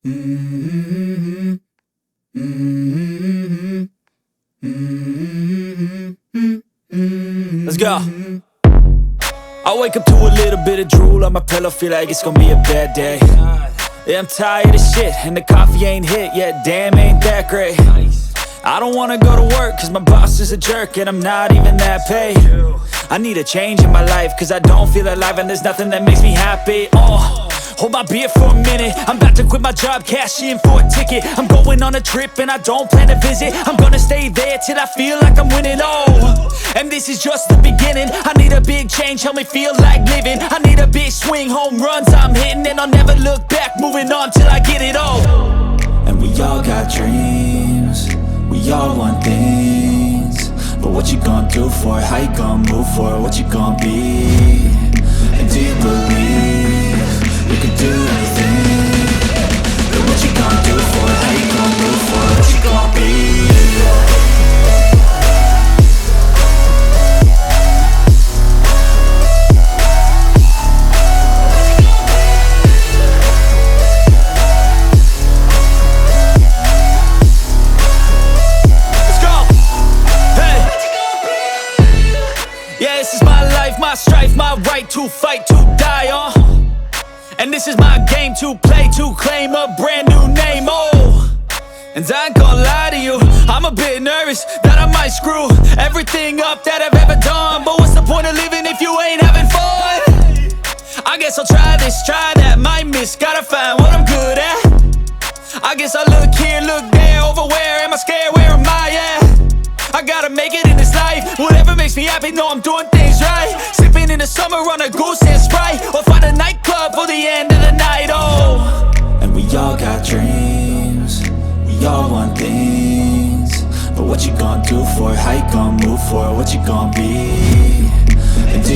Mm-hmm. Mm-hmm. Mm-hmm. Let's go. I wake up to a little bit of drool on my pillow, feel like it's gonna be a bad day. Yeah, I'm tired of shit, and the coffee ain't hit yet, damn, ain't that great. I don't wanna go to work, cause my boss is a jerk, and I'm not even that paid. I need a change in my life, cause I don't feel alive, and there's nothing that makes me happy. Hold my beer for a minute, I'm about to quit my job, cash in for a ticket. I'm going on a trip and I don't plan to visit. I'm gonna stay there till I feel like I'm winning, and this is just the beginning. I need a big change, help me feel like living. I need a big swing, home runs I'm hitting, and I'll never look back, moving on till I get it all. And we all got dreams, we all want things, but what you gonna do for it? How you gonna move for it? What you gonna be? And do you believe you can do anything? But what you gonna do for it? How you gonna move for it? What you gonna be? Let's go! Hey! Yeah, this is my life, my strife, my right to fight, to die, and this is my game to play, to claim a brand new name, and I ain't gonna lie to you, I'm a bit nervous that I might screw everything up that I've ever done. But what's the point of living if you ain't having fun? I guess I'll try this, try that, might miss, gotta find what I'm good at. I guess I look here, look there, over where am I scared, where am I at? I gotta make it in this life, whatever makes me happy, know I'm doing things right. Sipping in the summer on a goose and Sprite, or find a nightclub for the end of the night, and we all got dreams, we all want things, but what you gonna do for it? How you gonna move for it? What you gonna be? And do